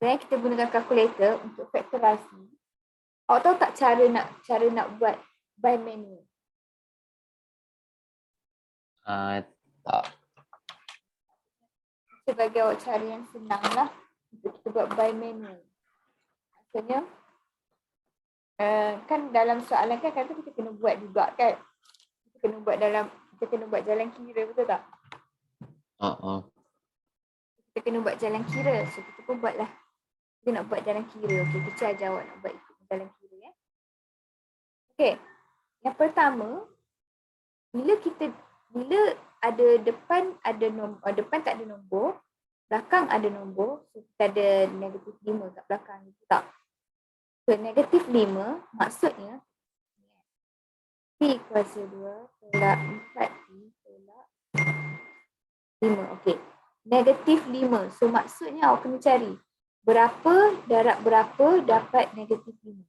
Sebenarnya kita gunakan kalkulator untuk faktorasi. Awak tahu tak cara nak buat by manual? Tak. Sebagai awak cara yang senang lah untuk kita buat by manual. Maksudnya, kan dalam soalan kan kata kita kena buat juga kan. Kita kena buat jalan kira, betul tak? Kita kena buat jalan kira. So kita pun buatlah. Kita nak buat jalan kira. Okey, kita ajar awak nak buat ikut jalan kira ya. Okey. Yang pertama, bila ada depan tak ada nombor, belakang ada nombor, so kita ada negatif 5 kat belakang itu tak. So negatif 5 maksudnya P kuasa 2 tolak 4 P tolak 5. Okey. Negatif 5. So maksudnya awak kena cari berapa darab berapa dapat negatif 5.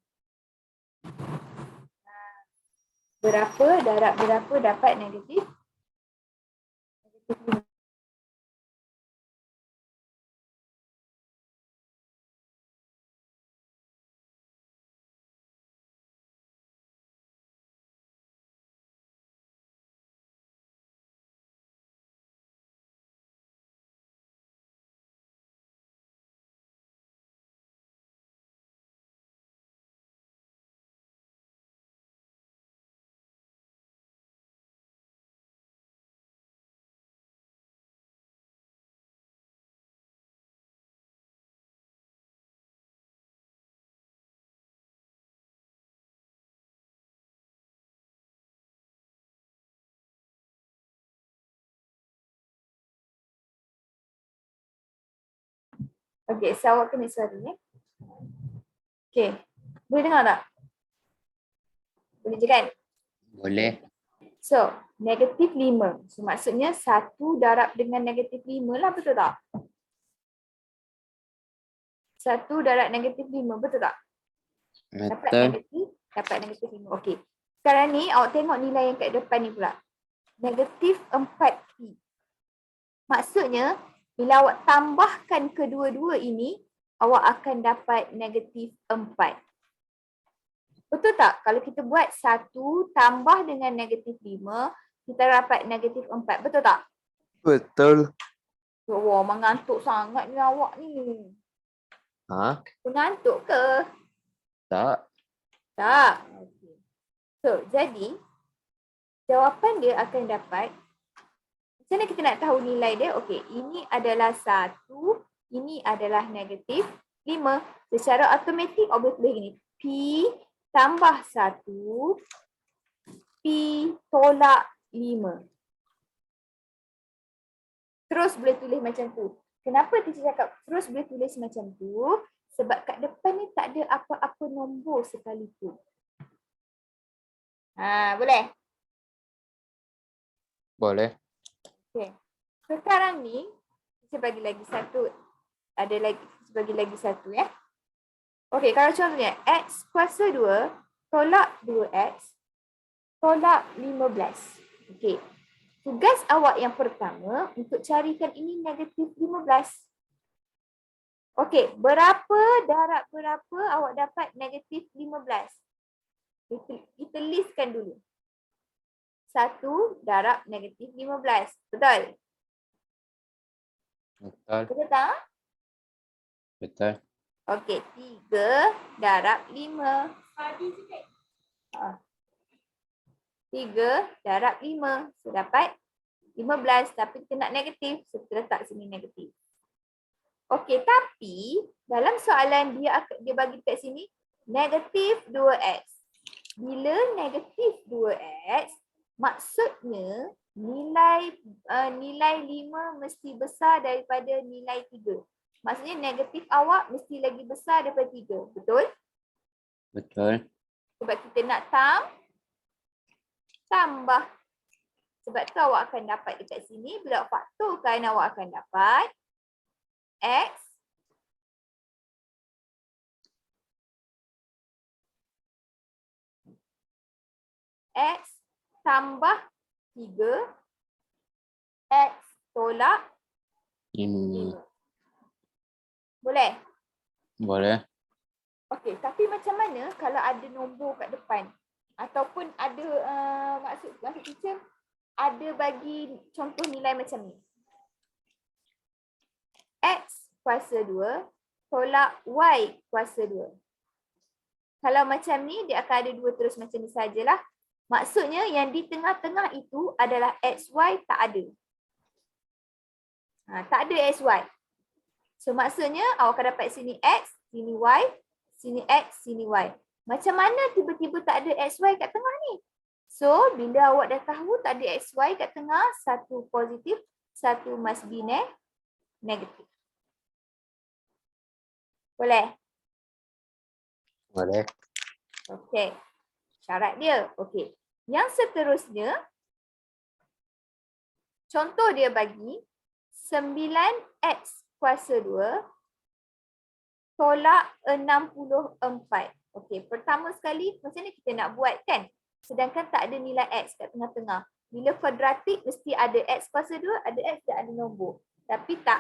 Berapa darab berapa dapat negatif 5. Okey, so awak kena sorry ya. Okey. Boleh dengar tak? Boleh je kan? Boleh. So, negatif 5. So, maksudnya 1 darab dengan negatif 5 lah, betul tak? 1 darab negatif 5, betul tak? Betul. Dapat negatif 5. Okey. Sekarang ni, awak tengok nilai yang kat depan ni pula. Negatif 4P. Maksudnya, bila awak tambahkan kedua-dua ini, awak akan dapat negatif 4. Betul tak? Kalau kita buat 1 tambah dengan negatif 5, kita dapat negatif 4. Betul tak? Betul. Wah, mengantuk sangat ni awak ni. Mengantuk ke? Tak. Tak. Okay. So, jadi jawapan dia akan dapat, macam mana kita nak tahu nilai dia? Okey, ini adalah 1, ini adalah negatif 5. Secara automatik, awak boleh tulis gini. P tambah 1, P tolak 5. Terus boleh tulis macam tu. Kenapa teacher cakap terus boleh tulis macam tu? Sebab kat depan ni tak ada apa-apa nombor sekalipun. Boleh? Boleh. Okay. Sekarang ni, saya bagi lagi satu. Ada lagi, saya bagi lagi satu ya. Okey, kalau contohnya X kuasa 2 tolak 2X tolak 15. Okey. Tugas awak yang pertama untuk carikan ini negatif 15. Okey, berapa darab berapa awak dapat negatif 15? Kita listkan dulu. 1 darab negatif 15. Betul? Betul. Betul tak? Betul. Okey, 3 darab 5. 3 darab 5. So, dapat 15. Tapi kita nak negatif. So, kita letak sini negatif. Okey, tapi dalam soalan dia bagi kat sini negatif 2x. Bila negatif 2x, maksudnya nilai 5 mesti besar daripada nilai 3. Maksudnya negatif awak mesti lagi besar daripada 3. Betul? Betul. Sebab kita nak tambah. Sebab tu awak akan dapat dekat sini. Bila awak faktorkan, awak akan dapat X tambah 3 X tolak 5. Boleh? Boleh. Okey, tapi macam mana kalau ada nombor kat depan? Ataupun ada maksud teacher ada bagi contoh nilai macam ni. X kuasa 2 tolak Y kuasa 2. Kalau macam ni, dia akan ada 2 terus macam ni sajalah. Maksudnya yang di tengah-tengah itu adalah XY tak ada. Tak ada XY. So maksudnya awak akan dapat sini X, sini Y, sini X, sini Y. Macam mana tiba-tiba tak ada XY kat tengah ni? So bila awak dah tahu tak ada XY kat tengah, satu positif, satu must be negatif. Boleh? Boleh. Okey. Syarat dia. Okey. Yang seterusnya, contoh dia bagi 9X kuasa 2 tolak 64. Okey, pertama sekali macam ni kita nak buat kan? Sedangkan tak ada nilai X kat tengah-tengah. Bila kuadratik mesti ada X kuasa 2, ada X dan ada nombor. Tapi tak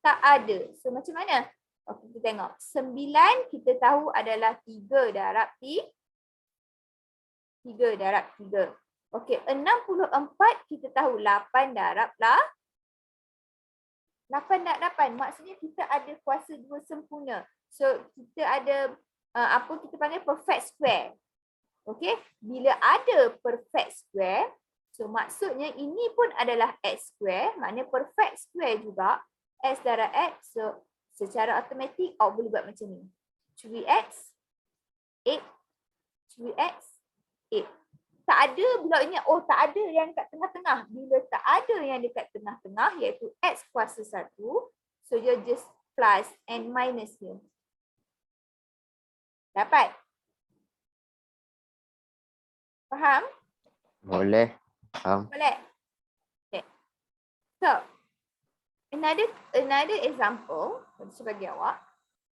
ada. So macam mana? Okey, kita tengok. 9 kita tahu adalah 3 darab 3 darab 3. Okey, 64 kita tahu 8 darab 8 darab 8. Maksudnya kita ada kuasa 2 sempurna. So kita ada apa kita panggil perfect square. Okey, bila ada perfect square, so maksudnya ini pun adalah X square, maknanya perfect square juga. X darab X, so secara automatik awak boleh buat macam ni. Curi X, 8. Curi X, 8. Tak ada bloknya, tak ada yang kat tengah-tengah. Bila tak ada yang dekat tengah-tengah, iaitu X kuasa 1, so you just plus and minus here. Dapat? Faham? Boleh. Faham. Boleh? Okay. So, another example, sebagai awak.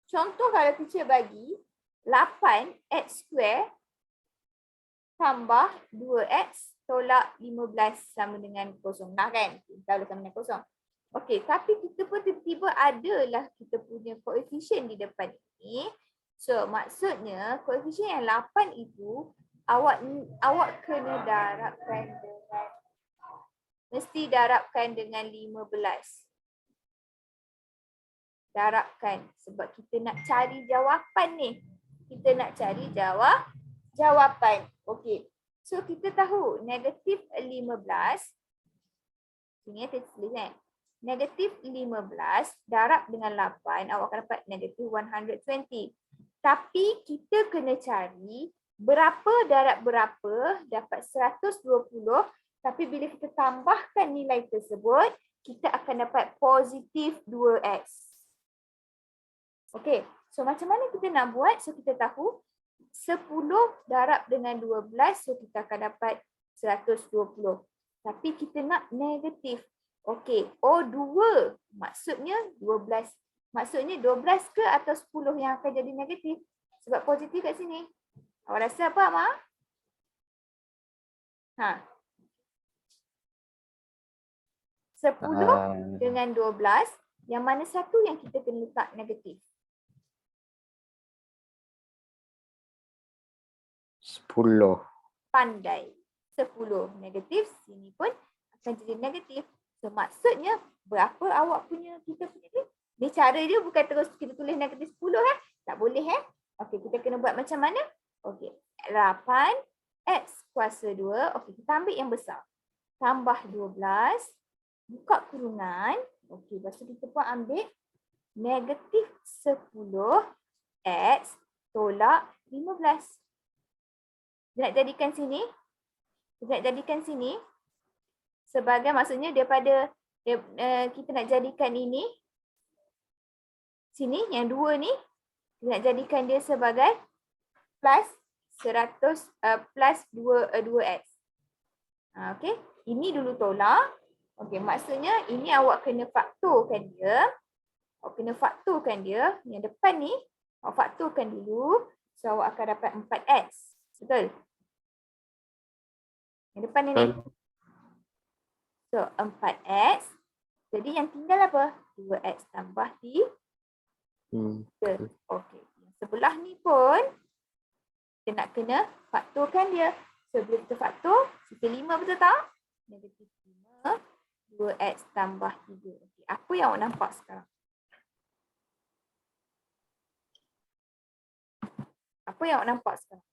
Contoh kalau teacher bagi 8X square tambah 2X tolak 15 sama dengan kosong. Nah kan? Kita sama dengan kosong. Okey, tapi kita pun tiba-tiba adalah kita punya koefisien di depan ini. So, maksudnya koefisien yang 8 itu awak kena darabkan dengan mesti darabkan dengan 15. Darabkan sebab kita nak cari jawapan ni. Kita nak cari jawapan. Okey. So kita tahu negatif 15. Sini kita tulis kan. Negatif 15 darab dengan 8 awak akan dapat negatif 120. Tapi kita kena cari berapa darab berapa dapat 120. Tapi bila kita tambahkan nilai tersebut, kita akan dapat positif 2x. Okey, so macam mana kita nak buat? So kita tahu 10 darab dengan 12, so kita akan dapat 120. Tapi kita nak negatif. Okey, 2 maksudnya 12. Maksudnya 12 ke atau 10 yang akan jadi negatif? Sebab positif kat sini. Awak rasa apa, Ma? Ha. 10 dengan 12, yang mana satu yang kita kena letak negatif? 10. Pandai. 10 negatif, sini pun akan jadi negatif. So maksudnya berapa awak punya, kita punya ni? Ni cara dia bukan terus kita tulis negatif 10 Tak boleh Okey, kita kena buat macam mana? Okey, 8x kuasa 2. Okey, kita ambil yang besar. Tambah 12. Buka kurungan. Okey, lepas tu kita pun ambil negatif 10x tolak 15. Dia nak jadikan sini. Kita nak jadikan sini. Sebagai maksudnya daripada kita nak jadikan ini. Sini yang 2 ni. Kita nak jadikan dia sebagai plus 100 plus 2x. Okey. Ini dulu tolak. Okey, maksudnya ini awak kena faktorkan dia. Awak kena faktorkan dia. Yang depan ni awak faktorkan dulu. So awak akan dapat 4x. Betul? Yang depan ni. So 4x. Jadi yang tinggal apa? 2x tambah 3. Ke? Okey. Yang sebelah ni pun kita nak kena faktorkan dia. So, bila kita faktor, kita 5 betul tak? Negatif 5, 2x tambah 3. Okey, apa yang awak nampak sekarang? Apa yang awak nampak sekarang?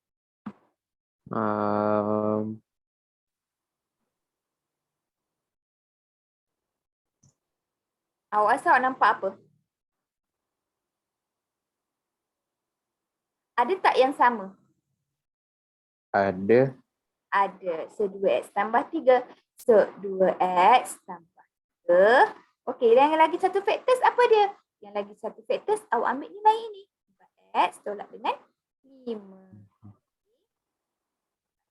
Awak rasa awak nampak apa? Ada tak yang sama? Ada. Ada. So, 2x tambah 3. So, 2x tambah 3. Okey, yang lagi satu factors apa dia? Yang lagi satu factors, awak ambil nilai ini. 4x tolak dengan 5.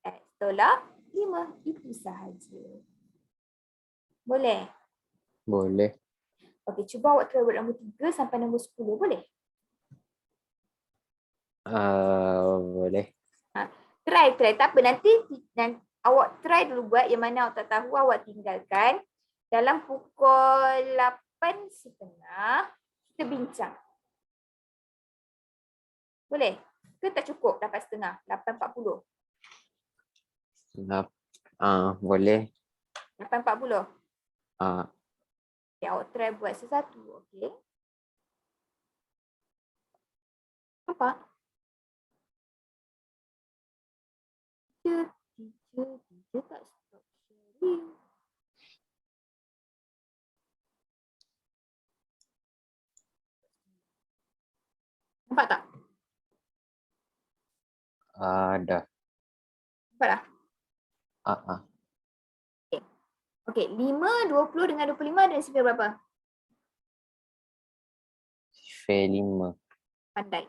X tolak 5. Itu sahaja. Boleh? Boleh. Okey, cuba awak try buat nombor 3 sampai nombor 10. Boleh? Boleh. Try. Tak apa. Nanti awak try dulu buat yang mana awak tak tahu, awak tinggalkan. Dalam pukul 8.30, kita bincang. Boleh? Ke tak cukup 8.30? 8.40? Boleh. 8.40? Okay, awak try buat sesuatu. Okey. Nampak? Teacher tak stop sharing. Nampak tak? Dah. Nampak tak? Okey, 5, 20 dengan 25 dan sifar berapa? Sifar 5. Pandai.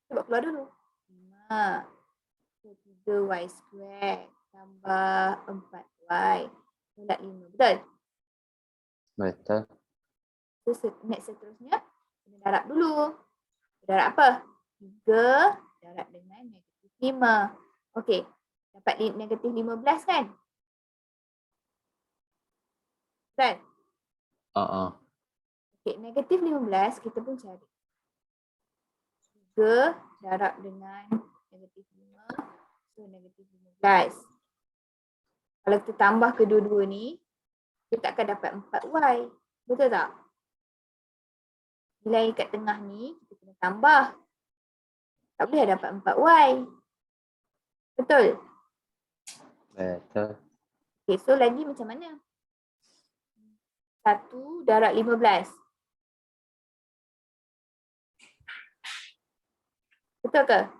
Cuba keluar dulu. 5. 3y square tambah 4y tolak 5. Betul? Betul. So, next seterusnya, kena darab dulu. Darab apa? 3 darab dengan negatif 5. Okey, dapat negatif 15 kan? Betul? Okey, negatif 15 kita pun cari. 3 darab dengan negatif 5. So, negatif 15. Kalau kita tambah kedua-dua ni, kita akan dapat 4y. Betul tak? Nilai kat tengah ni, kita kena tambah. Tak boleh dapat 4y. Betul? Betul. Okay, so lagi macam mana? 1 darab 15. Betul ke?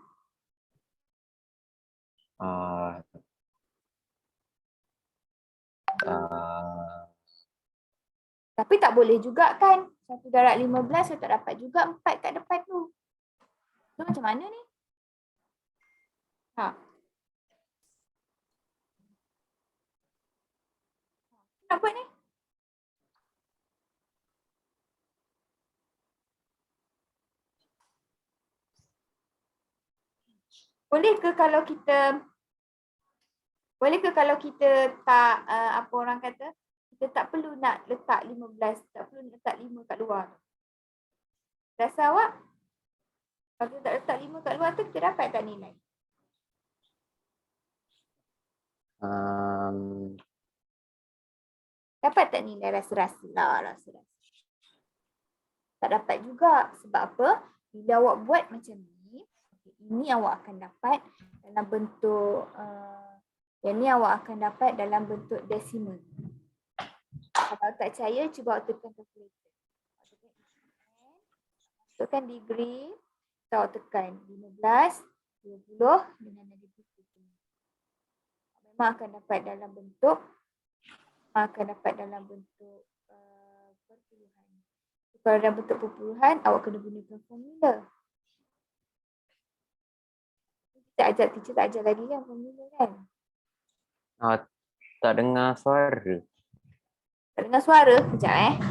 Tapi tak boleh juga kan? 1 darab 15 saya tak dapat juga 4 kat depan tu. So macam mana ni? Nak buat ni? Boleh ke kalau kita tak apa orang kata, kita tak perlu nak letak 15, tak perlu nak letak 5 kat luar. Rasa awak? Kalau kita tak letak 5 kat luar tu, kita dapat tak nilai? Dapat tak nilai? Rasa-rasa lah. Tak dapat juga. Sebab apa? Bila awak buat macam ni, ini awak akan dapat dalam bentuk yang ni awak akan dapat dalam bentuk desimal. Kalau tak percaya, cuba awak tekan calculator. Tekan degree, awak tekan 15, 20 dengan negatif 20. Memang akan dapat dalam bentuk perpuluhan. Kalau dalam bentuk perpuluhan, awak kena gunakan formula. Teacher tak ajar lagi kan formula kan? Tak dengar suara. Tak dengar suara? Sekejap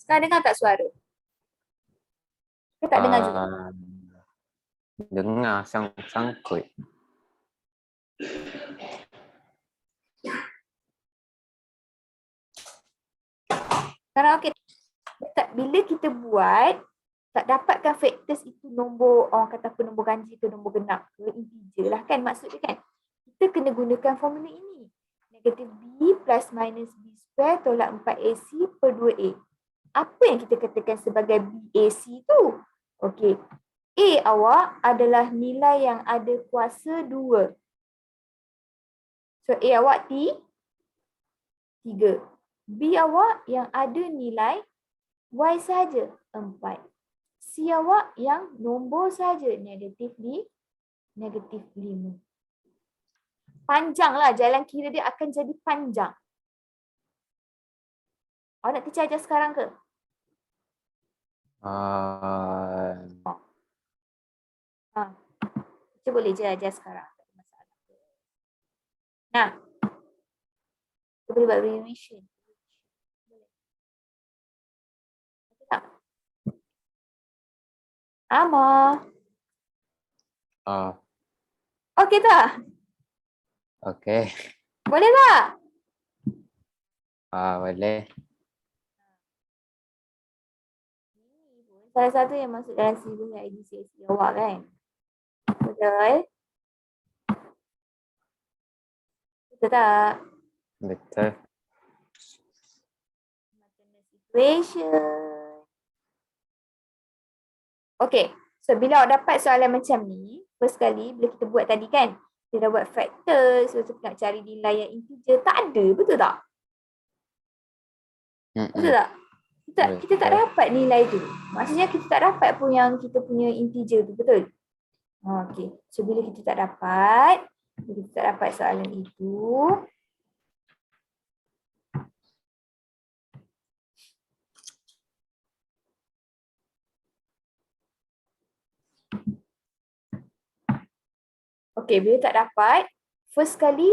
Sekarang dengar tak suara? Kita tak dengar juga. Dengar sangkut. Sekarang okey. Bila kita buat, tak dapatkan factors itu nombor, orang kata apa, nombor ganjil ke nombor genap ke integer lah kan maksudnya kan. Kita kena gunakan formula ini. Negatif B plus minus B square tolak 4AC per 2A. Apa yang kita katakan sebagai BAC tu? Okey. A awak adalah nilai yang ada kuasa 2. So A awak 3. B awak yang ada nilai Y saja 4. C awak yang nombor saja negatif 5. Panjanglah, jalan kira dia akan jadi panjang. Awak nak teacher ajar sekarang ke? Teacher boleh je ajar sekarang. Tak ada masalah. Nah, kita boleh buat revision. Boleh tak? Ama. Okey tak? Okey. Boleh tak? Boleh. Salah satu yang masuk dalam silibus IGCSE awak kan? Betul? Betul tak? Betul. Situation. Okay. So, bila awak dapat soalan macam ni, first kali bila kita buat tadi kan, kita dah buat factors, so kita nak cari nilai yang integer. Tak ada, betul tak? Betul tak? Kita tak dapat nilai tu. Maksudnya kita tak dapat pun yang kita punya integer tu, betul? Okay. So, bila kita tak dapat soalan itu, okay, bila tak dapat, first kali,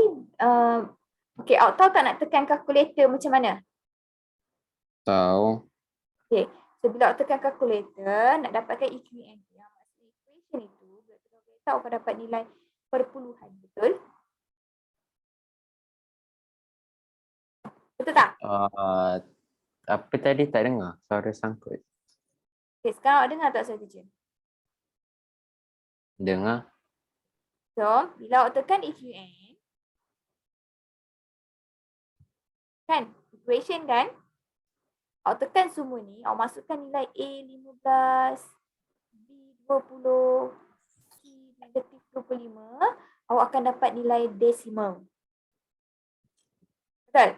okay, awak tahu tak nak tekan kalkulator macam mana? Tahu. Okay, so bila awak tekan kalkulator, nak dapatkan EQM. Yang maksudnya equation itu, bila tekan kalkulator, awak akan dapat nilai perpuluhan, betul? Betul tak? Apa tadi tak dengar? Suara sangkut. Okay, sekarang awak dengar tak suara teacher? Dengar. So, bila awak tekan EQM, kan, equation kan, awak tekan semua ni, awak masukkan nilai A 15, B 20, C negatif 25, awak akan dapat nilai desimal. Betul?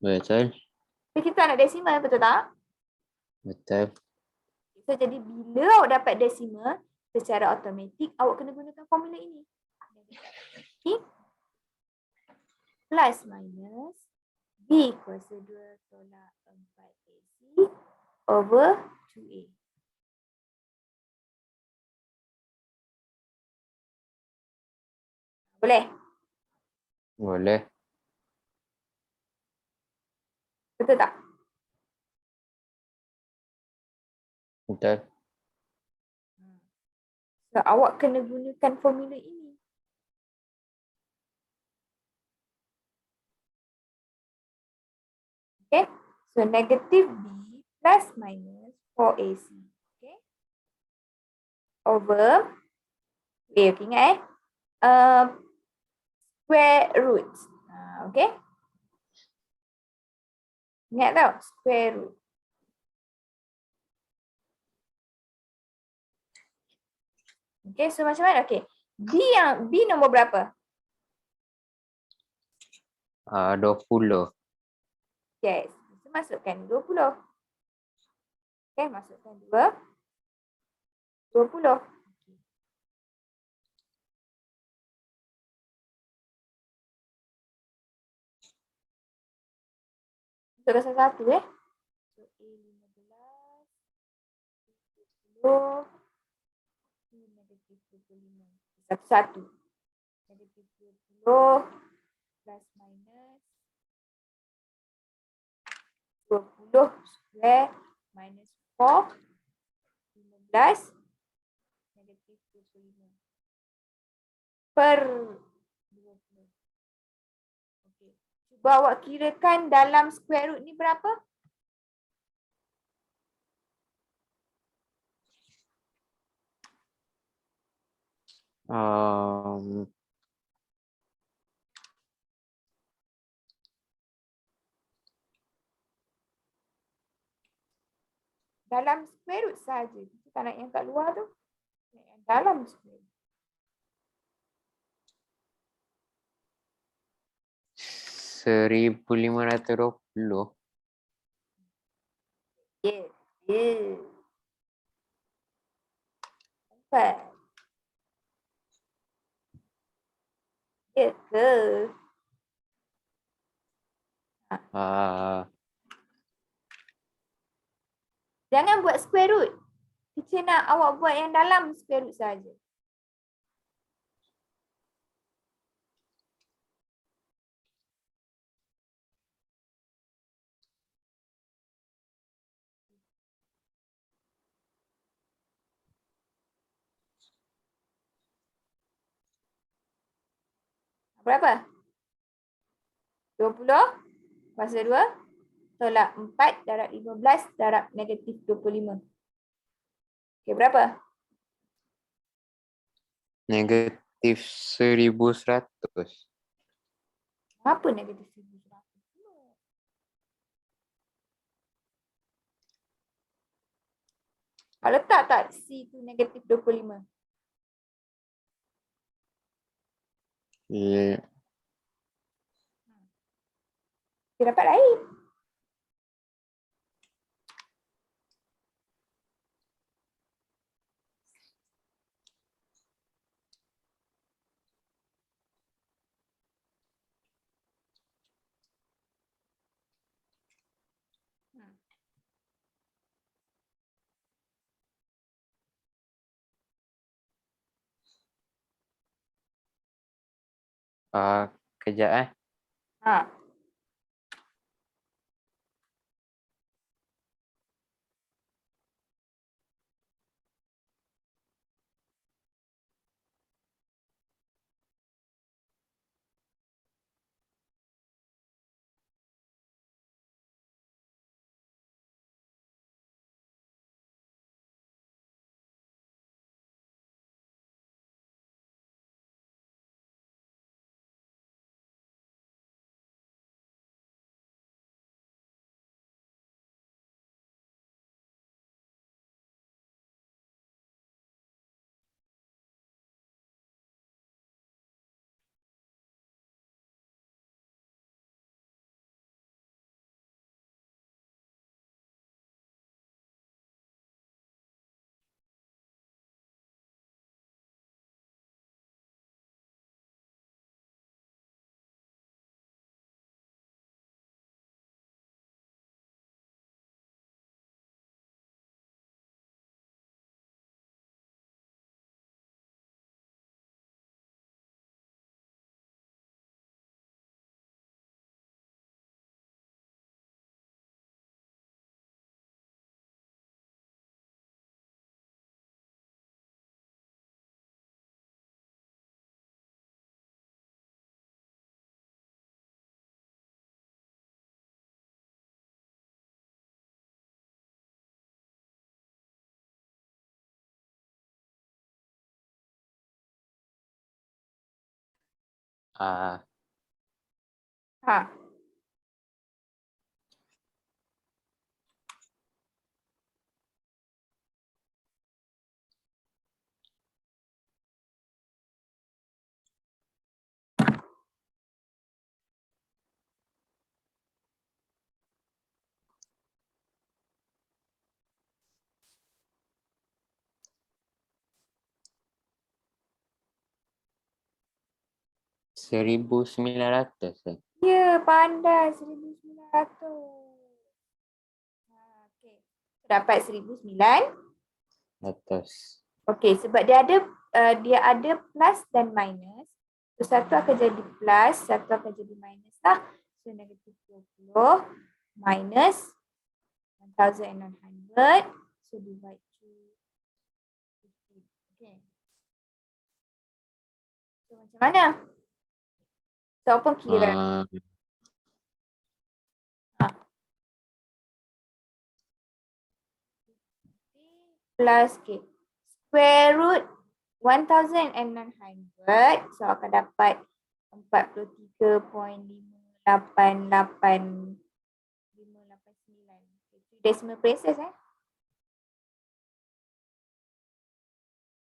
Betul. Jadi kita nak desimal, betul tak? Betul. So, jadi bila awak dapat desimal, secara automatik awak kena gunakan formula ini. Plus minus B kuasa 2 tolak 4AC over 2A. Boleh? Boleh. Betul tak? Betul. So, awak kena gunakan formula ini. Okay. So, negatif B plus minus 4AC. Okay. Over. Okay, ingat square root. Okay. Ingat tau, square root. Okay, so macam mana? Okay. B nombor berapa? 20. Yes. So, masukkan 20. Okay, masukkan 20. Masukkan satu-satu So, A15, 20, negatif 25. Satu-satu. Negatif 20 plus minus 20 square minus 4, 15, negatif 25 per 20. Okay. Cuba awak kirakan dalam square root ni berapa? Dalam square root saja. Kita tak nak yang kat luar tu. Nak yang dalam square root. 1520. Ya. Ya. Empat. Ya ke? Jangan buat square root. Teacher nak awak buat yang dalam square root saja. Berapa? 20 kuasa 2 tolak 4 darab 15 darab negatif 25. Okey, berapa? Negatif 1100. Apa negatif 1100? Kalau letak tak C tu negatif 25? Ya. Dia dapat lain. Kejap Ha. Ha. Seribu 1900. Ya, pandai 1900. Ha, okey. Dapat 1900. Okey, sebab dia ada plus dan minus. So, satu akan jadi plus, satu akan jadi minus lah. So, negatif 20 minus 1900. So divide through 15. Okay. So macam mana? So apa kira? Plus okay. Square root 1900. So akan dapat 43.588 decimal places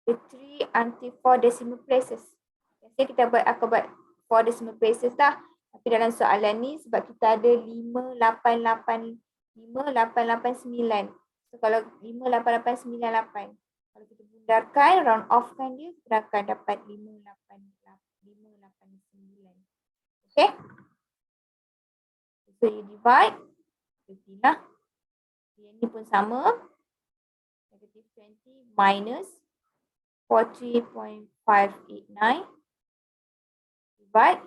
the 3 until 4 decimal places. Biasanya kita akan buat 4 decimal places lah. Tapi dalam soalan ni sebab kita ada 58859. So kalau 58898, kalau kita bundarkan, round off kan dia, kita akan dapat 589. Okay. So you divide 15 lah. Yang ni pun sama. Negative 20 minus 43.589 divide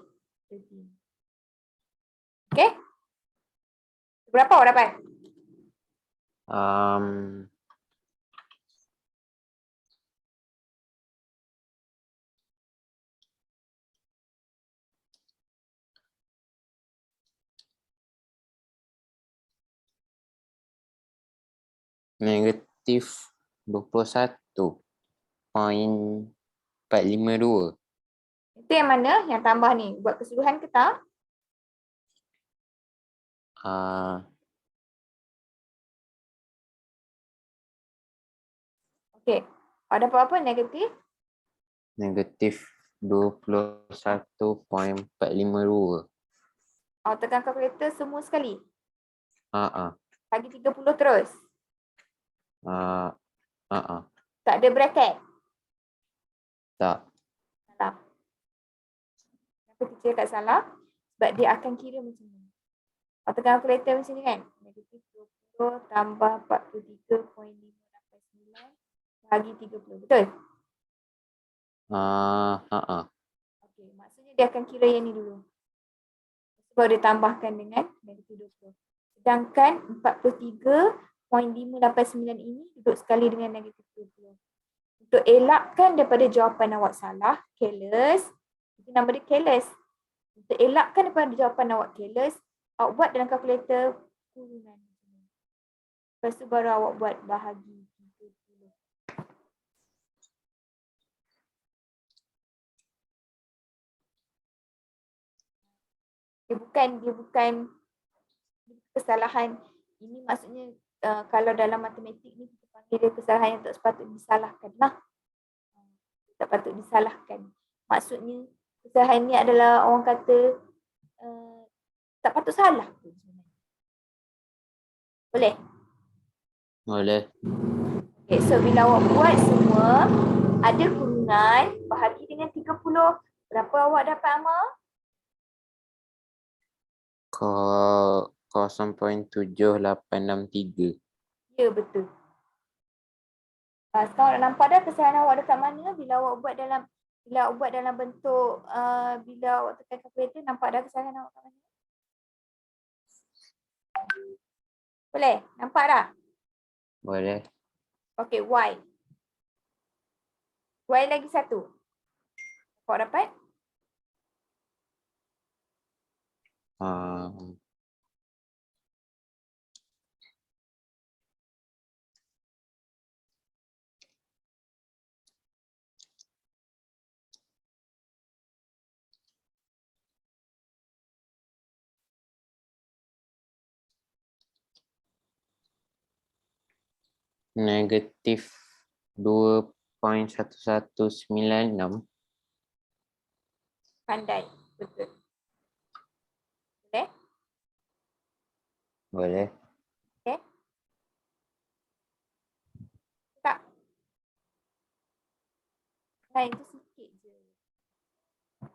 13. Okay. Berapa awak dapat? Negatif 21.452. Itu yang mana? Yang tambah ni. Buat keseluruhan ke tak? Okey. Ada apa-apa negatif? Negatif 21.452. Awak tekan kalkulator semua sekali. Bagi 30 terus. Tak ada bracket. Tak. Salah. Kenapa teacher tak salah? Sebab dia akan kira macam ni. Awak tekan kalkulator macam ni kan? Negatif 20 tambah 43.589 bagi 30. Betul? Okey, maksudnya dia akan kira yang ni dulu. Baru dia tambahkan dengan negatif 20. Sedangkan 43.589 ini duduk sekali dengan negatif 20. Untuk elakkan daripada jawapan awak salah, careless, itu nama dia careless. Untuk elakkan daripada jawapan awak careless, awak buat dalam kalkulator kurungan. Lepas tu baru awak buat bahagi 30. Dia bukan kesalahan. Ini maksudnya kalau dalam matematik ni kita panggil dia kesalahan yang tak sepatutnya disalahkan lah. Tak patut disalahkan. Maksudnya kesalahan ni adalah orang kata tak patut salah. Boleh? Boleh. Okay, so bila awak buat semua ada kurungan bahagi dengan 30. Berapa awak dapat Amal? 0.7863. Ya, betul. Sekarang nampak dah kesalahan awak dekat mana bila awak buat dalam bentuk bila awak tekan kalkulator, nampak dah kesalahan awak kat mana? Boleh? Nampak dah? Boleh. Okey, Y. Y lagi satu. Awak dapat? Negatif 2.1196. Pandai. Betul. Boleh? Boleh. Okay. Tak. Lain tu sikit je.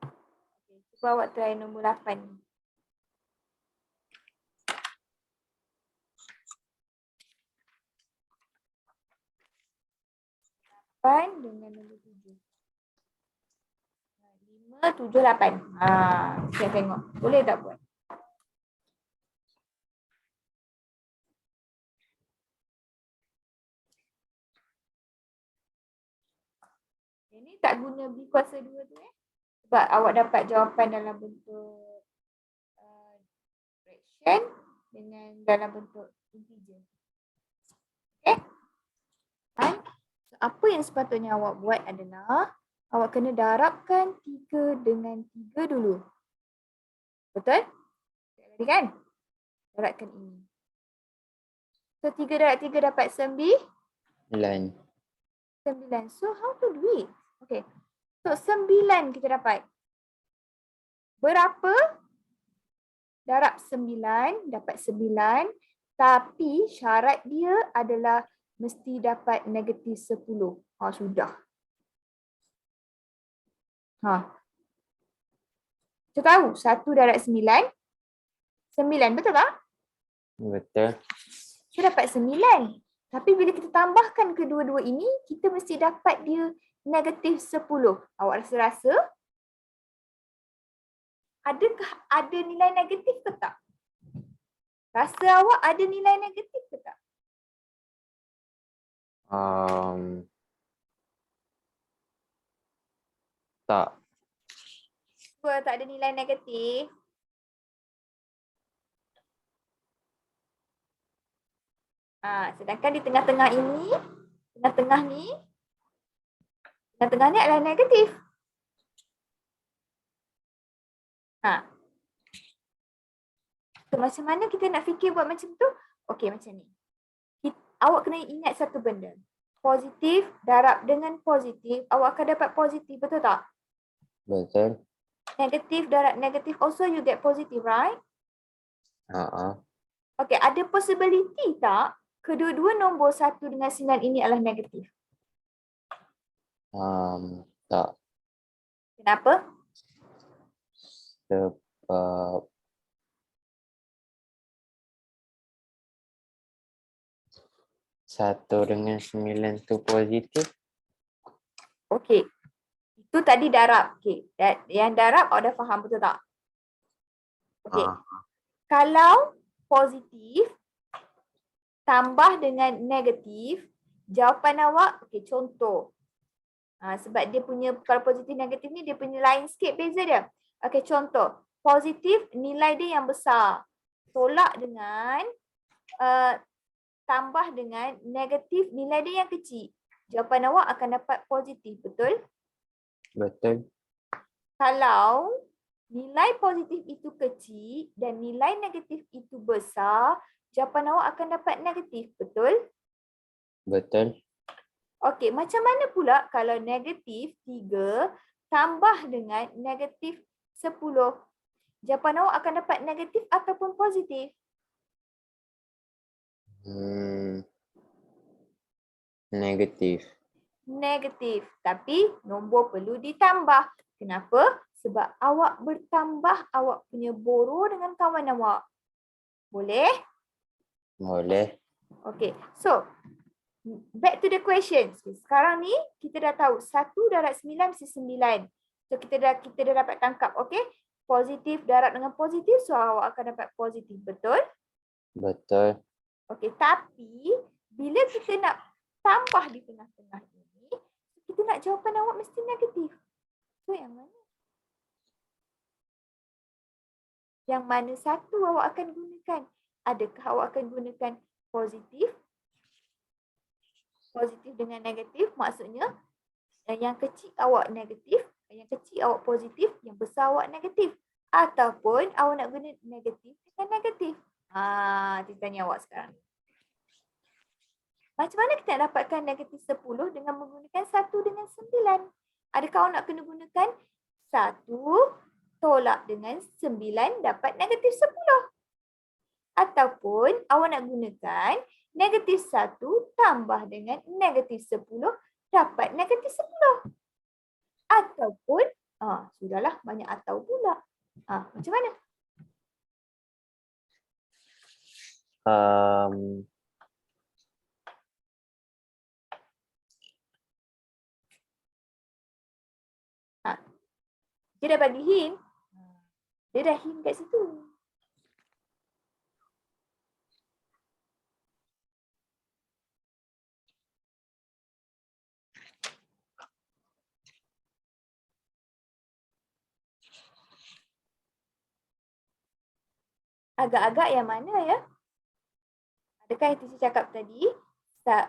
Okay, cuba awak try nombor 8 ni. 8 dengan nombor 7. 5, 7, 8. Saya tengok. Boleh tak buat? Ini tak guna B kuasa 2 tu sebab awak dapat jawapan dalam bentuk fraction dengan dalam bentuk integer. Okay? Dan apa yang sepatutnya awak buat adalah awak kena darabkan 3 dengan 3 dulu. Betul? Tadi kan? Darabkan ini. So 3 darab 3 dapat 9. Line. So how to do it? Okay. So 9 kita dapat. Berapa? Darab 9 dapat 9. Tapi syarat dia adalah mesti dapat negatif 10. Sudah. Kita tahu 1 darab 9. 9 betul tak? Betul. Kita dapat 9. Tapi bila kita tambahkan kedua-dua ini, kita mesti dapat dia negatif 10. Awak rasa-rasa? Adakah ada nilai negatif ke tak? Rasa awak ada nilai negatif ke tak? Tak. Apa tak ada nilai negatif? Sedangkan di tengah-tengah ini, tengah-tengah ni adalah negatif. So, macam mana kita nak fikir buat macam tu? Okey, macam ni. Awak kena ingat satu benda. Positif darab dengan positif, awak akan dapat positif, betul tak? Betul. Negatif darab negatif, also you get positive, right? Okey, ada possibility tak kedua-dua nombor 1 dengan 9 ini adalah negatif? Tak. Kenapa? Sebab 1 dengan 9 tu positif. Okey. Itu tadi darab. Okey. Yang darab awak dah faham, betul tak? Okey. Kalau positif tambah dengan negatif, jawapan awak, okey, contoh. Sebab dia punya, kalau positif negatif ni dia punya lain sikit beza dia. Okey, contoh. Positif nilai dia yang besar. Tolak dengan tambah dengan negatif nilai dia yang kecil. Jawapan awak akan dapat positif, betul? Betul. Kalau nilai positif itu kecil dan nilai negatif itu besar, jawapan awak akan dapat negatif, betul? Betul. Okey, macam mana pula kalau negatif 3 tambah dengan negatif 10? Jawapan awak akan dapat negatif ataupun positif? Negatif. Negatif. Tapi nombor perlu ditambah. Kenapa? Sebab awak bertambah awak punya borrow dengan kawan awak. Boleh? Boleh. Okay. So, back to the questions. Sekarang ni kita dah tahu 1 darab 9 mesti 9. So kita dah dapat tangkap, okay? Positif darab dengan positif, so awak akan dapat positif, betul? Betul. Okay, tapi bila kita nak tambah di tengah-tengah ini, kita nak jawapan awak mesti negatif. So yang mana? Yang mana satu awak akan gunakan? Adakah awak akan gunakan positif? Positif dengan negatif, maksudnya yang kecil awak negatif, yang kecil awak positif, yang besar awak negatif. Ataupun awak nak guna negatif dengan negatif. Kita tanya awak sekarang. Macam mana kita nak dapatkan negatif 10 dengan menggunakan 1 dengan 9? Adakah awak nak kena gunakan 1 tolak dengan 9 dapat negatif 10? Ataupun awak nak gunakan negatif 1 tambah dengan negatif 10 dapat negatif 10? Ataupun, sudahlah banyak atau pula. Macam mana? Dia dah bagi hint. Dia dah hint kat situ. agak-agak yang mana ya? Adakah yang teacher cakap tadi?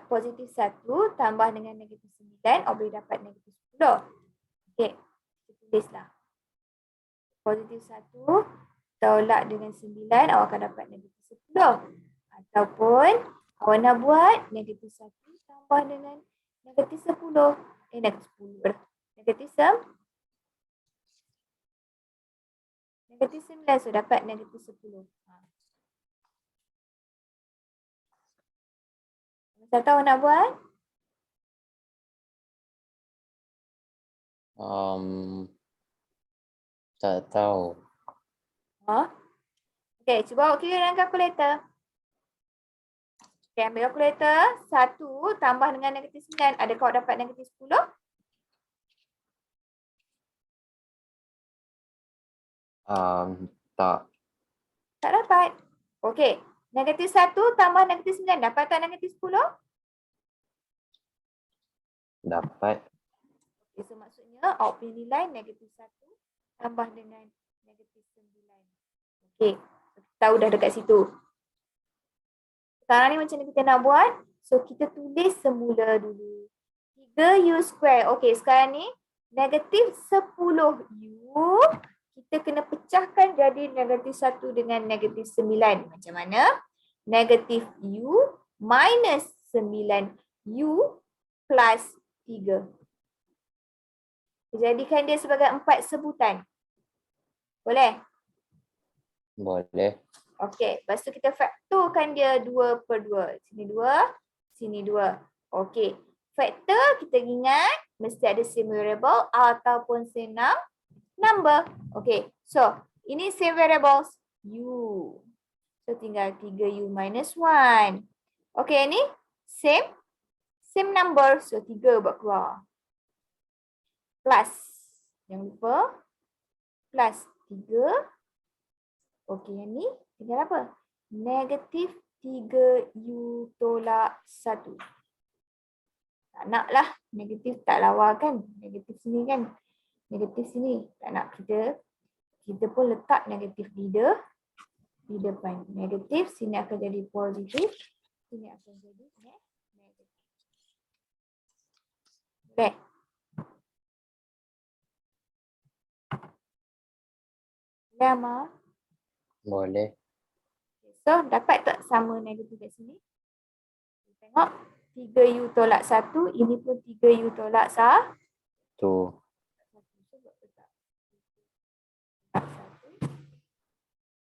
Positif 1 tambah dengan negatif 9, awak boleh dapat negatif 10. Okey, kita tulislah. Positif 1 tolak dengan 9, awak akan dapat negatif 10. Ataupun awak nak buat negatif 1 tambah dengan negatif 10. Negatif 10. Negatif 9, so dapat negatif 10. Saya tahu nak buat? Tak tahu. Okey, cuba awak kira dengan kalkulator. Okey, ambil kalkulator. 1 tambah dengan negatif 9. Adakah awak dapat negatif 10? Tak. Tak dapat. Okey, negatif 1 tambah negatif 9. Dapat tak negatif 10? Dapat. Okay, so maksudnya awak punya nilai negatif 1 tambah dengan negatif 9. Okey, tahu dah dekat situ. Sekarang ni macam mana kita nak buat? So kita tulis semula dulu. 3U square. Okey, sekarang ni negatif 10U kita kena pecahkan jadi negatif 1 dengan negatif 9. Macam mana? Negatif U minus 9U plus 3. Jadikan dia sebagai 4 sebutan. Boleh? Boleh. Okey, lepas tu kita faktorkan dia 2 per 2. Sini 2, sini 2. Okey, faktor kita ingat mesti ada same variable ataupun same number. Okey, so ini same variables U. So tinggal 3U minus 1. Okey, ni same number. So 3 buat keluar. Plus, jangan lupa, plus 3. Okey, yang ni tinggal apa? Negatif 3U tolak 1. Tak nak lah. Negatif tak lawa kan? Negatif sini kan? Negatif sini. Tak nak kita pun letak negatif di depan. Negatif, sini akan jadi positif. Sini akan jadi negatif. Baik. Lama. Boleh. So, dapat tak sama negatif kat sini? Tengok. 3U tolak 1. Ini pun 3U tolak 1.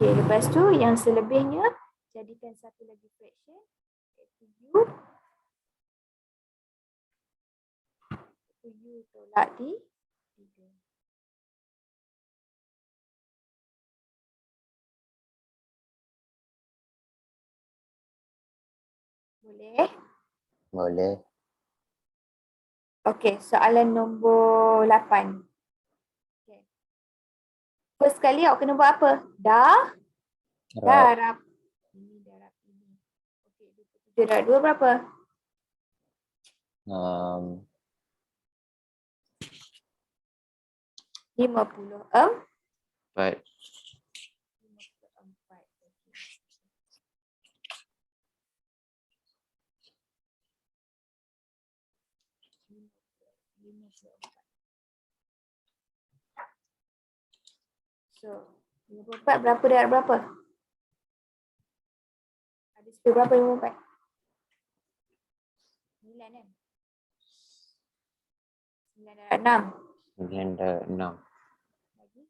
Okay, lepas tu yang selebihnya jadikan satu lagi fraction iaitu U tolak 3. Boleh? Boleh. Okey, soalan nombor 8. Okay. First sekali awak kena buat apa? Darab. Ini darab ini. Okey, 27 darab 2 berapa? 54. 54. So, 54 berapa darab berapa? Ada spare berapa 54? 9 kan? 9 darab 6. 9 darab 6. Lagi?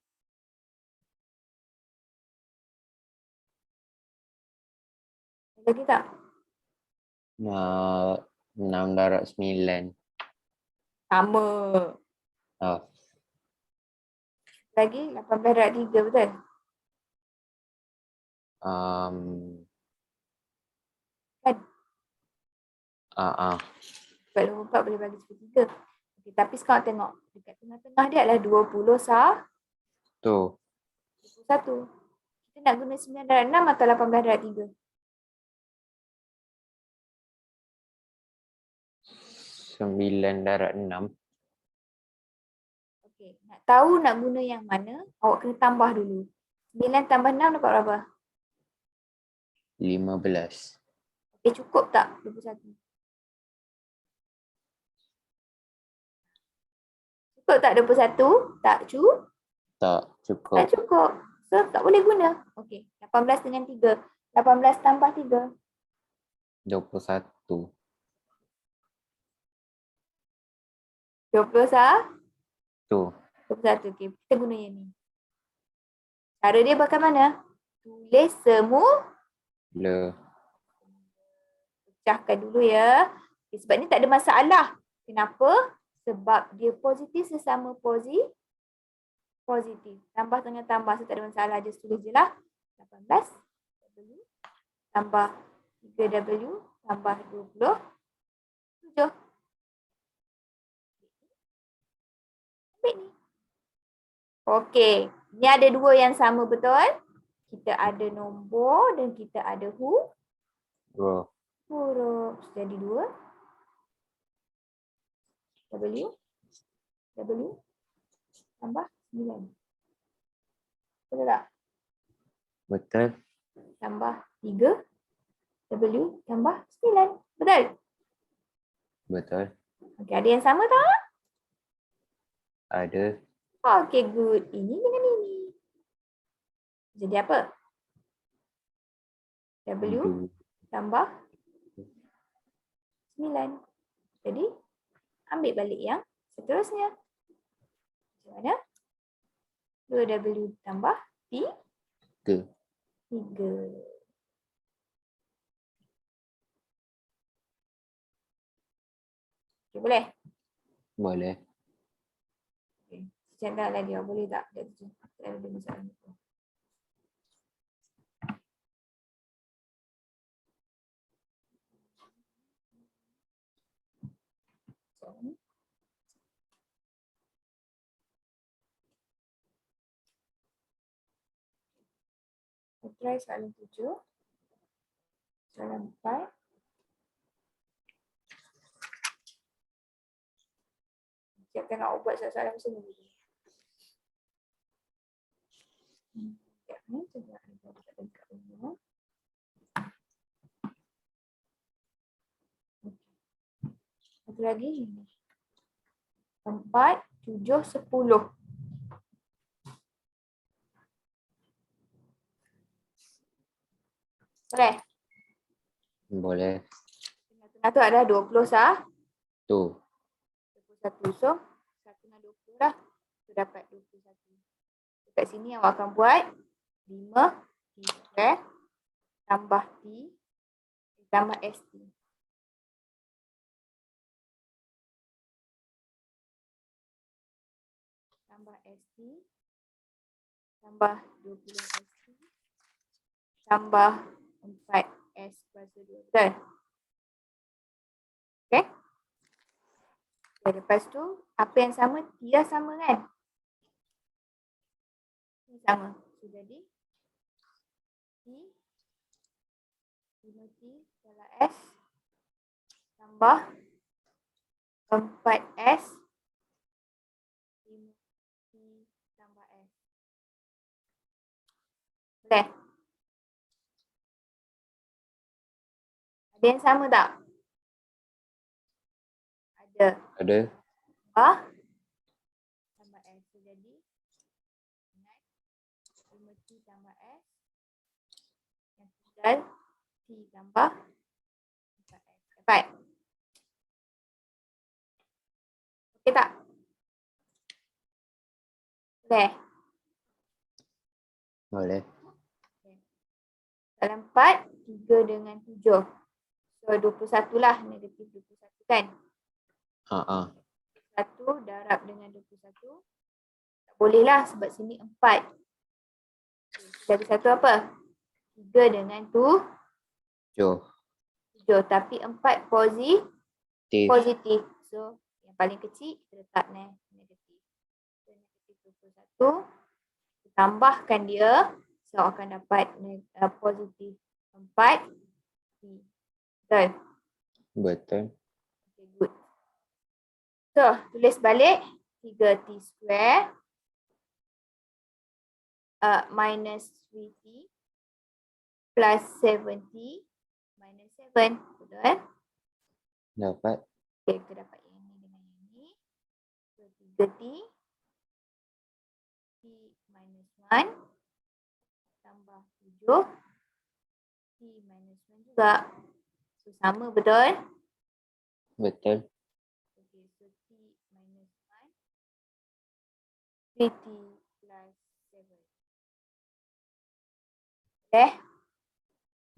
Lagi tak? 6 darab 9. Sama. Oh. Lagi 18 darab 3 betul? Kan? Sebab 24 boleh bagi sepertiga. Okay, tapi sekarang tengok. Dekat tengah-tengah dia adalah 21. Kita nak guna 9 darab 6 atau 18 darab 3? 9 darab 6. Okey, nak tahu nak guna yang mana, awak kena tambah dulu. 9 tambah 6 dapat berapa? 15. Okay, cukup tak 21? Cukup tak 21? Tak cukup. Tak Tak cukup. cukup. So, tak boleh guna. Okey, 18 dengan 3. 18 tambah 3. 21. 20 sah? Tu. 21. Okey, kita guna yang ni. Cara dia bagaimana? Tulis semua. Le. Pecahkan dulu ya. Okay, sebab ni tak ada masalah. Kenapa? Sebab dia positif sesama positif. Tambah dengan tambah. So tak ada masalah. Just tulis je lah. 18 W tambah 3W tambah 27. Ambil ni. Okey. Ni ada dua yang sama betul? Kita ada nombor dan kita ada Bro. huruf. Jadi 2. W tambah 9. Betul tak? Betul. Tambah 3. W tambah 9. Betul? Betul. Okey, ada yang sama tak? Ada. Okey, good. Ini dengan ini. Jadi apa? W tambah 9. Jadi, ambil balik yang seterusnya. Macam mana? 2W tambah 3. 3. Okay, boleh? Boleh. Okay. Cakap lagi, boleh tak? Saya ada masalah ni. Try soalan 7. Soalan 4. Siapkan nak buat soalan macam ni. Sekejap ni, coba ada dekat rumah. Satu lagi ni. 4, 7, 10. Boleh? Boleh. Tengah tu ada 20 sah. Tu. 21. So, 1 dengan 20 dah. So, dapat 21. Dekat sini awak akan buat 5 T square tambah T tambah ST. Tambah ST tambah 20 ST tambah 4S kuasa 2. Betul? Okay? Okay, lepas tu, apa yang sama? Dia sama kan? Ini sama. So, jadi T 5T adalah S tambah 4S 5T tambah S. Boleh? Ada yang sama tak? Ada. Ada. Tambah S. So, jadi 5T tambah S. Yang tinggal T tambah 4S. Dapat? Okey tak? Boleh? Boleh. Soalan 4, 3 dengan 7. So 21 lah, negatif 21 kan? 1 darab dengan 21. Tak boleh lah sebab sini 4. Jadi satu apa? 3 dengan 7. Tapi 4 positif. So yang paling kecil kita letak negatif. So negatif 21. Tambahkan dia. So akan dapat positif 4. Betul? Betul. Okay, good. So, tulis balik 3T square minus 3T plus 7t minus 7. Betul? Dapat. Okay, kita dapat yang ini dengan yang ini. So, 3t. T minus 1. Tambah 7. T minus 1 juga. So, sama betul? Betul. Okay, so T minus 1. 3t plus 7. Okay?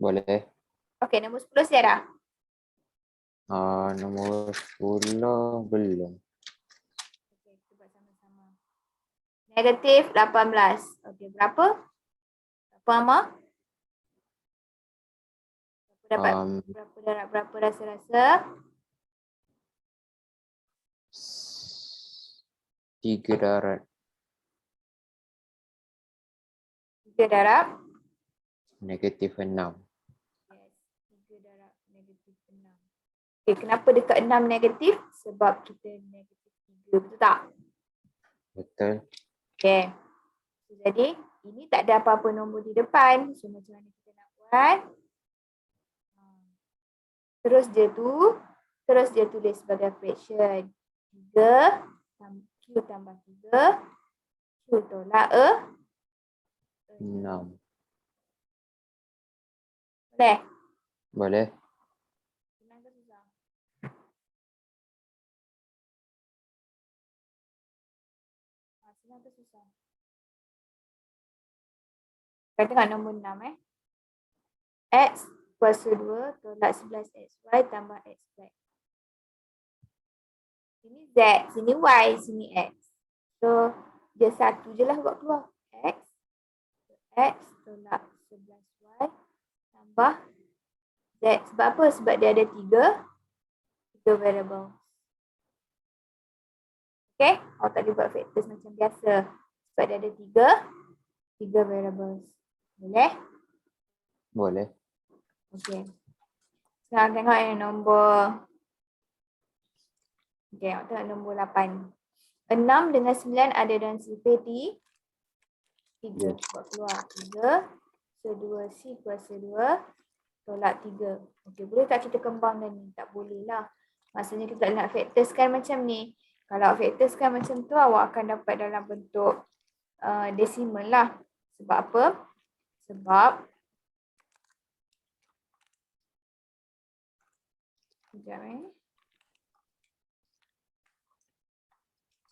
Boleh. Okay, nombor 10 siap dah? Nombor 10 belum. Okay, kita buat sama-sama. Negatif 18. Okay, berapa? Berapa Amma? Berapa rasa-rasa? 3 darab. 3 darab? Negatif 6. Yes, 3 darab negatif 6. Okay, kenapa dekat 6 negatif? Sebab kita negatif 3, betul tak? Betul. Okay. So, jadi, ini tak ada apa-apa nombor di depan. So, macam mana kita nak buat? Terus dia tulis sebagai fraction. 3, Q tambah 3, Q tolak 6. Boleh? Boleh. Senang ke susah? Senang ke susah? Kita tengok nombor 6 X kuasa 2 tolak 11XY tambah XY. Sini Z, sini Y, sini X. So, dia satu je lah buat keluar. X tolak 11Y tambah Z. Sebab apa? Sebab dia ada 3 variable. Okay? Awak tak boleh buat factors macam biasa. Sebab dia ada 3 variables. Boleh? Boleh. Okay. Sekarang tengok yang nombor. Okay, awak tengok nombor 8. 6 dengan 9 ada dalam sifar 3. Buat keluar 3. So 2C kuasa 2 tolak 3. Okay, boleh tak kita kembangkan ni? Tak boleh lah. Maksudnya kita tak nak factorskan macam ni. Kalau factorskan macam tu, awak akan dapat dalam bentuk desimal lah. Sebab apa? Sebab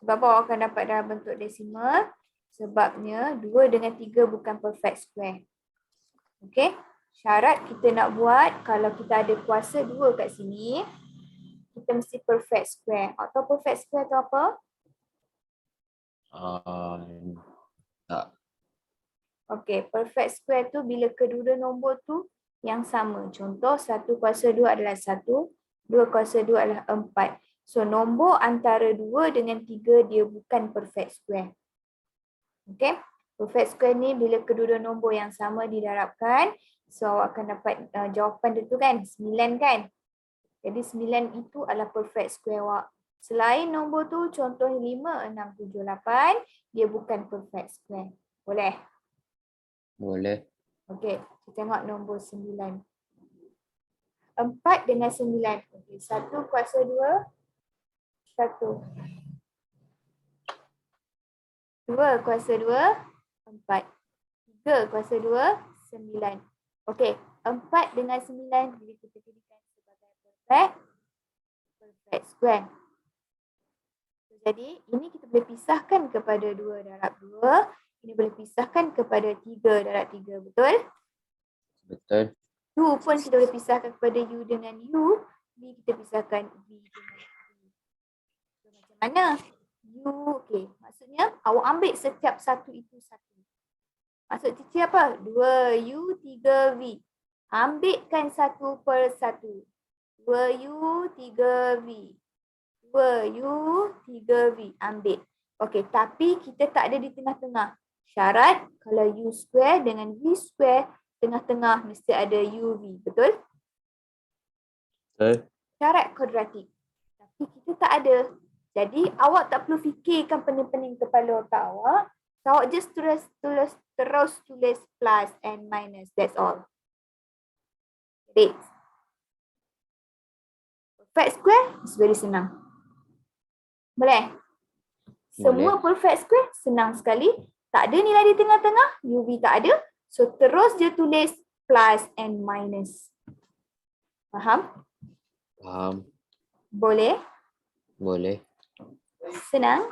Sebab apa awak akan dapat dalam bentuk desimal? Sebabnya 2 dengan 3 bukan perfect square. Okay? Syarat kita nak buat, kalau kita ada kuasa 2 kat sini, kita mesti perfect square. Atau perfect square tu apa? Tak. Okay, perfect square tu bila kedua nombor tu yang sama. Contoh 1 kuasa 2 adalah 1, 2 kuasa 2 adalah 4. So nombor antara 2 dengan 3 dia bukan perfect square. Okay, perfect square ni bila kedua nombor yang sama didarabkan, so awak akan dapat jawapan dia tu kan, 9 kan. Jadi 9 itu adalah perfect square awak. Selain nombor tu, contoh 5, 6, 7, 8, dia bukan perfect square. Boleh? Boleh. Okey, kita tengok nombor 9. 4 dengan 9. Okey, 1 kuasa 2, 1. 2 kuasa 2, 4. 3 kuasa 2, 9. Okey, 4 dengan 9 jadi kita jadikan sebagai perfect square. Jadi ini kita boleh pisahkan kepada 2 darab 2. Ini boleh pisahkan kepada 3 darab 3. Betul? Betul. U pun kita boleh pisahkan kepada U dengan U. V kita pisahkan V dengan V. So, macam mana? U, okey. Maksudnya awak ambil setiap satu itu satu. Maksud cici apa? 2U, 3V. Ambilkan satu per satu. 2U, 3V. 2U, 3V. Ambil. Okey, tapi kita tak ada di tengah-tengah. Syarat kalau U square dengan V square, tengah-tengah mesti ada UV. Betul? Betul. Syarat kuadratik. Tapi kita tak ada. Jadi awak tak perlu fikirkan pening-pening kepala otak awak. So, awak just terus tulis plus and minus. That's all. Adik. Perfect square is very senang. Boleh? Semua perfect square senang sekali. Tak ada nilai di tengah-tengah, UV tak ada. So terus je tulis plus and minus. Faham? Faham. Boleh? Boleh. Senang?